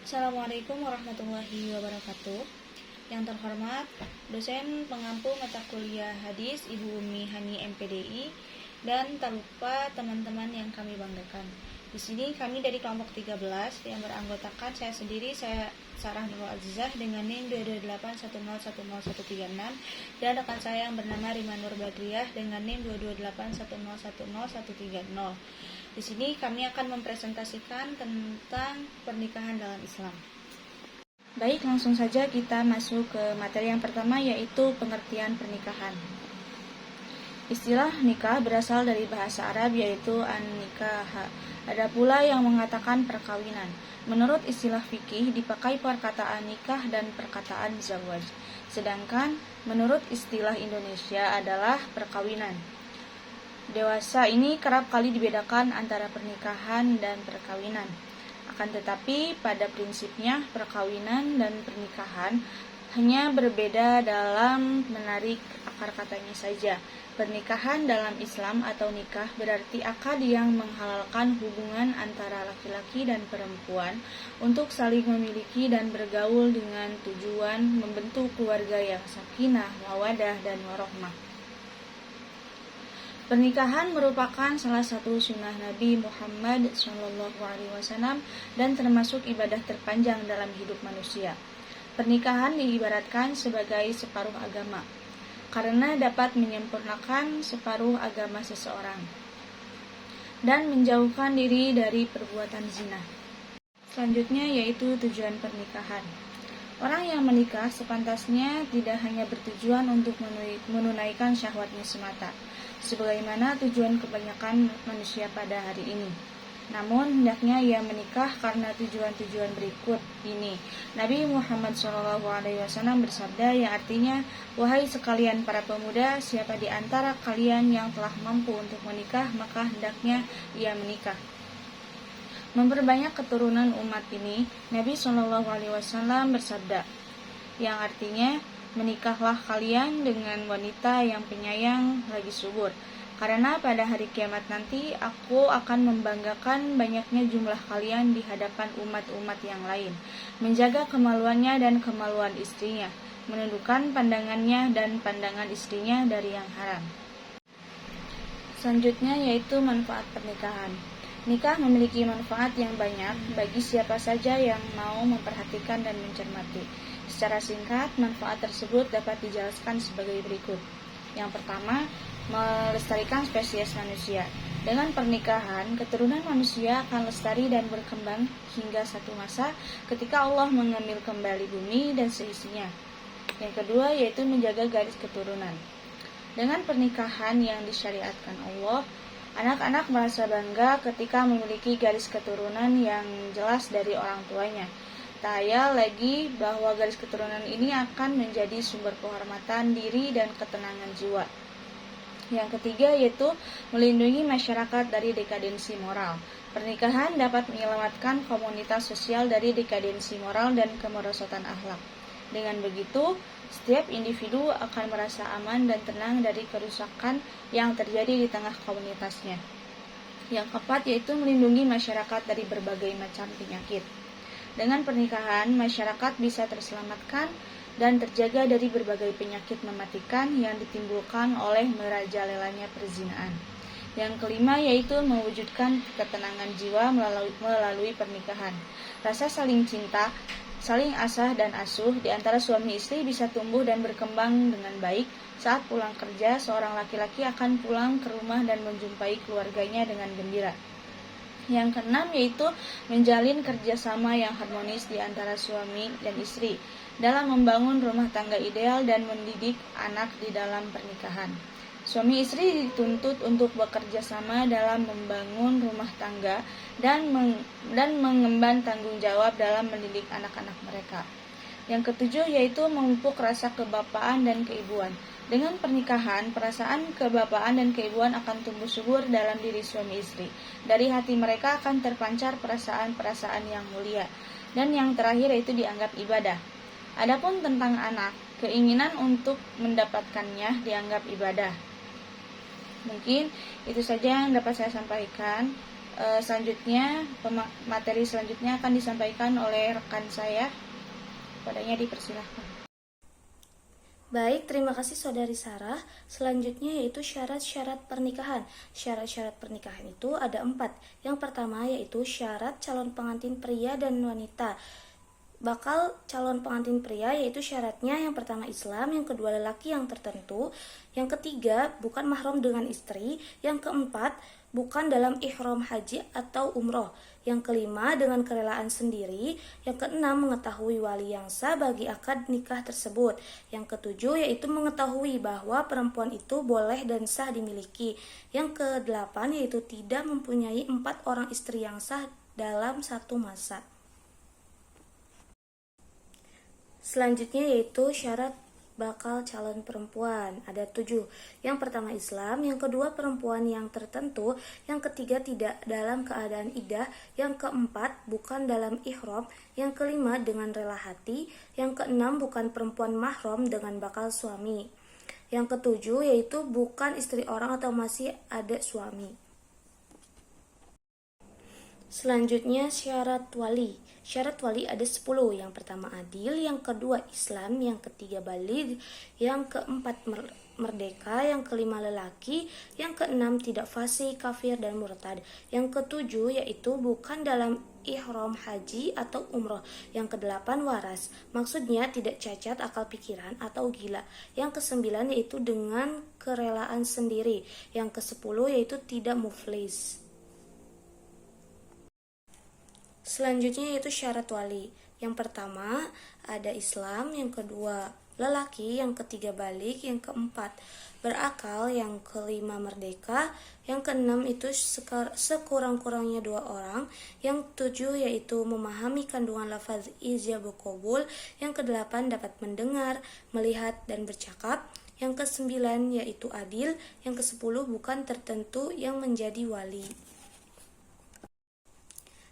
Assalamualaikum warahmatullahi wabarakatuh. Yang terhormat dosen pengampu mata kuliah hadis Ibu Umi Hani MPDI, dan tak lupa teman-teman yang kami banggakan. Di sini kami dari kelompok 13 yang beranggotakan saya sendiri, saya Sarah Nurul Azizah dengan NIM 228101036, dan rekan saya yang bernama Rima Nur Badriah dengan NIM 22810101030. Di sini kami akan mempresentasikan tentang pernikahan dalam Islam. Baik, langsung saja kita masuk ke materi yang pertama, yaitu pengertian pernikahan. Istilah nikah berasal dari bahasa Arab, yaitu an-nikah. Ada pula yang mengatakan perkawinan. Menurut istilah fikih dipakai perkataan nikah dan perkataan zawaj. Sedangkan menurut istilah Indonesia adalah perkawinan. Dewasa ini kerap kali dibedakan antara pernikahan dan perkawinan. Akan tetapi pada prinsipnya perkawinan dan pernikahan hanya berbeda dalam menarik akar katanya saja. Pernikahan dalam Islam atau nikah berarti akad yang menghalalkan hubungan antara laki-laki dan perempuan untuk saling memiliki dan bergaul dengan tujuan membentuk keluarga yang sakinah, mawadah, dan warahmah. Pernikahan merupakan salah satu sunnah Nabi Muhammad SAW dan termasuk ibadah terpanjang dalam hidup manusia. Pernikahan diibaratkan sebagai separuh agama, karena dapat menyempurnakan separuh agama seseorang dan menjauhkan diri dari perbuatan zina. Selanjutnya yaitu tujuan pernikahan. Orang yang menikah sepantasnya tidak hanya bertujuan untuk menunaikan syahwatnya semata, sebagaimana tujuan kebanyakan manusia pada hari ini. Namun hendaknya ia menikah karena tujuan-tujuan berikut ini. Nabi Muhammad SAW bersabda yang artinya, "Wahai sekalian para pemuda, siapa di antara kalian yang telah mampu untuk menikah, maka hendaknya ia menikah." Memperbanyak keturunan umat ini, Nabi SAW bersabda yang artinya, "Menikahlah kalian dengan wanita yang penyayang lagi subur, karena pada hari kiamat nanti aku akan membanggakan banyaknya jumlah kalian di hadapan umat-umat yang lain, menjaga kemaluannya dan kemaluan istrinya, menundukkan pandangannya dan pandangan istrinya dari yang haram." Selanjutnya yaitu manfaat pernikahan. Nikah memiliki manfaat yang banyak bagi siapa saja yang mau memperhatikan dan mencermati. Secara singkat, manfaat tersebut dapat dijelaskan sebagai berikut. Yang pertama, melestarikan spesies manusia. Dengan pernikahan, keturunan manusia akan lestari dan berkembang hingga satu masa ketika Allah mengambil kembali bumi dan seisinya. Yang kedua, yaitu menjaga garis keturunan. Dengan pernikahan yang disyariatkan Allah, anak-anak merasa bangga ketika memiliki garis keturunan yang jelas dari orang tuanya. Tak ayal lagi bahwa garis keturunan ini akan menjadi sumber kehormatan diri dan ketenangan jiwa. Yang ketiga yaitu melindungi masyarakat dari dekadensi moral. Pernikahan dapat menyelamatkan komunitas sosial dari dekadensi moral dan kemerosotan akhlak. Dengan begitu, setiap individu akan merasa aman dan tenang dari kerusakan yang terjadi di tengah komunitasnya. Yang keempat yaitu melindungi masyarakat dari berbagai macam penyakit. Dengan pernikahan, masyarakat bisa terselamatkan dan terjaga dari berbagai penyakit mematikan yang ditimbulkan oleh merajalelanya perzinaan. Yang kelima yaitu mewujudkan ketenangan jiwa melalui pernikahan. Rasa saling cinta, saling asah dan asuh di antara suami istri bisa tumbuh dan berkembang dengan baik. Saat pulang kerja, seorang laki-laki akan pulang ke rumah dan menjumpai keluarganya dengan gembira. Yang keenam yaitu menjalin kerjasama yang harmonis di antara suami dan istri dalam membangun rumah tangga ideal dan mendidik anak di dalam pernikahan. Suami istri dituntut untuk bekerja sama dalam membangun rumah tangga dan mengemban tanggung jawab dalam mendidik anak-anak mereka. Yang ketujuh yaitu memupuk rasa kebapaan dan keibuan. Dengan pernikahan, perasaan kebapaan dan keibuan akan tumbuh subur dalam diri suami istri. Dari hati mereka akan terpancar perasaan-perasaan yang mulia. Dan yang terakhir yaitu dianggap ibadah. Adapun tentang anak, keinginan untuk mendapatkannya dianggap ibadah. Mungkin itu saja yang dapat saya sampaikan. Selanjutnya, materi selanjutnya akan disampaikan oleh rekan saya. Kepadanya dipersilahkan. Baik, terima kasih Saudari Sarah. Selanjutnya yaitu syarat-syarat pernikahan. Syarat-syarat pernikahan itu ada 4. Yang pertama yaitu syarat calon pengantin pria dan wanita. Bakal calon pengantin pria yaitu syaratnya yang pertama Islam, yang kedua lelaki yang tertentu, yang ketiga bukan mahram dengan istri, yang keempat bukan dalam ihram haji atau umroh, yang kelima dengan kerelaan sendiri, yang keenam mengetahui wali yang sah bagi akad nikah tersebut, yang ketujuh yaitu mengetahui bahwa perempuan itu boleh dan sah dimiliki, yang kedelapan yaitu tidak mempunyai 4 orang istri yang sah dalam satu masa. Selanjutnya yaitu syarat bakal calon perempuan. Ada 7. Yang pertama Islam, yang kedua perempuan yang tertentu, yang ketiga tidak dalam keadaan iddah, yang keempat bukan dalam ihram, yang kelima dengan rela hati, yang keenam bukan perempuan mahram dengan bakal suami. Yang ketujuh yaitu bukan istri orang atau masih ada suami. Selanjutnya syarat wali. Syarat wali ada 10. Yang pertama adil, yang kedua Islam, yang ketiga baligh, yang keempat merdeka, yang kelima lelaki, yang keenam tidak fasik, kafir dan murtad. Yang ketujuh yaitu bukan dalam ihram haji atau umroh. Yang kedelapan waras, maksudnya tidak cacat akal pikiran atau gila. Yang kesembilan yaitu dengan kerelaan sendiri. Yang kesepuluh yaitu tidak muflis. Selanjutnya yaitu syarat wali. Yang pertama ada Islam, yang kedua lelaki, yang ketiga baligh, yang keempat berakal, yang kelima merdeka, yang keenam itu sekurang-kurangnya 2 orang, yang ketujuh yaitu memahami kandungan lafaz ijab qabul, yang kedelapan dapat mendengar, melihat dan bercakap, yang kesembilan yaitu adil, yang kesepuluh bukan tertentu yang menjadi wali.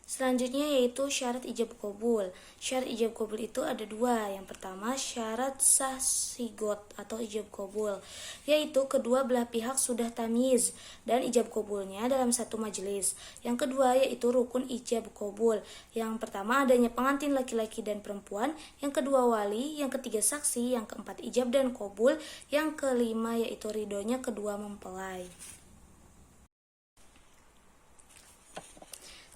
Selanjutnya yaitu syarat ijab qabul. Syarat ijab qabul itu ada 2. Yang pertama syarat sah sigot atau ijab qabul, yaitu kedua belah pihak sudah tamyiz dan ijab qabulnya dalam satu majelis. Yang kedua yaitu rukun ijab qabul. Yang pertama adanya pengantin laki-laki dan perempuan, yang kedua wali, yang ketiga saksi, yang keempat ijab dan qabul, yang kelima yaitu ridhonya kedua mempelai.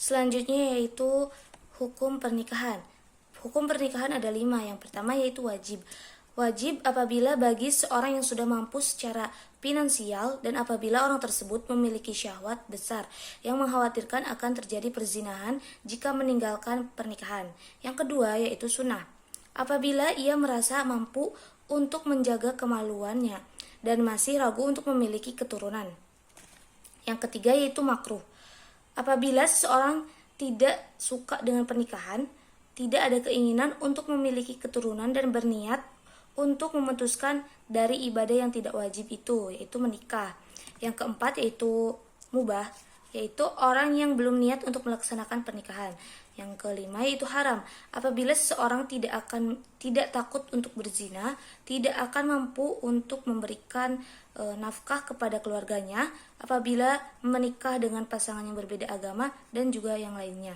Selanjutnya yaitu hukum pernikahan. Hukum pernikahan ada 5. Yang pertama yaitu wajib. Wajib apabila bagi seorang yang sudah mampu secara finansial dan apabila orang tersebut memiliki syahwat besar yang mengkhawatirkan akan terjadi perzinahan jika meninggalkan pernikahan. Yang kedua yaitu sunnah. Apabila ia merasa mampu untuk menjaga kemaluannya dan masih ragu untuk memiliki keturunan. Yang ketiga yaitu makruh. Apabila seseorang tidak suka dengan pernikahan, tidak ada keinginan untuk memiliki keturunan dan berniat untuk memutuskan dari ibadah yang tidak wajib itu, yaitu menikah. Yang keempat yaitu mubah, yaitu orang yang belum niat untuk melaksanakan pernikahan. Yang kelima yaitu haram. Apabila seseorang tidak takut untuk berzina, tidak akan mampu untuk memberikan nafkah kepada keluarganya apabila menikah dengan pasangan yang berbeda agama dan juga yang lainnya.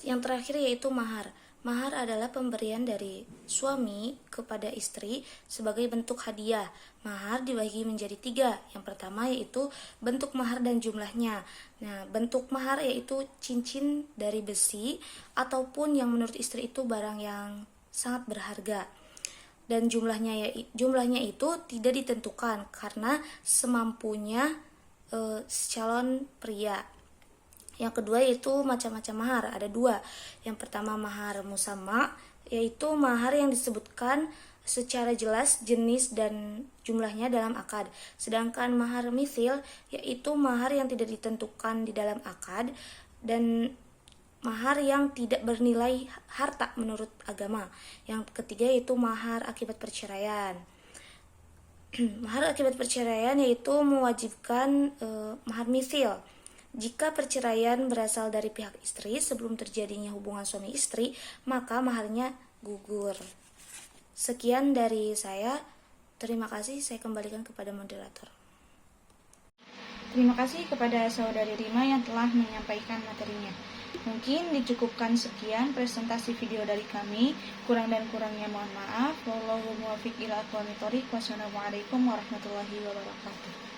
Yang terakhir yaitu mahar. Mahar adalah pemberian dari suami kepada istri sebagai bentuk hadiah. Mahar dibagi menjadi 3. Yang pertama yaitu bentuk mahar dan jumlahnya. Nah, bentuk mahar yaitu cincin dari besi ataupun yang menurut istri itu barang yang sangat berharga. Dan jumlahnya itu tidak ditentukan karena semampunya calon pria. Yang kedua yaitu macam-macam mahar, ada 2. Yang pertama mahar musamma, yaitu mahar yang disebutkan secara jelas jenis dan jumlahnya dalam akad. Sedangkan mahar mithil yaitu mahar yang tidak ditentukan di dalam akad dan mahar yang tidak bernilai harta menurut agama. Yang ketiga yaitu mahar akibat perceraian. Mahar akibat perceraian yaitu mewajibkan mahar mithil. Jika perceraian berasal dari pihak istri sebelum terjadinya hubungan suami istri, maka maharnya gugur. Sekian dari saya. Terima kasih, saya kembalikan kepada moderator. Terima kasih kepada Saudari Rima yang telah menyampaikan materinya. Mungkin dicukupkan sekian presentasi video dari kami. Kurang dan kurangnya mohon maaf. Wallahu muwaffiq ila aqwamit thoriq. Wassalamualaikum warahmatullahi wabarakatuh.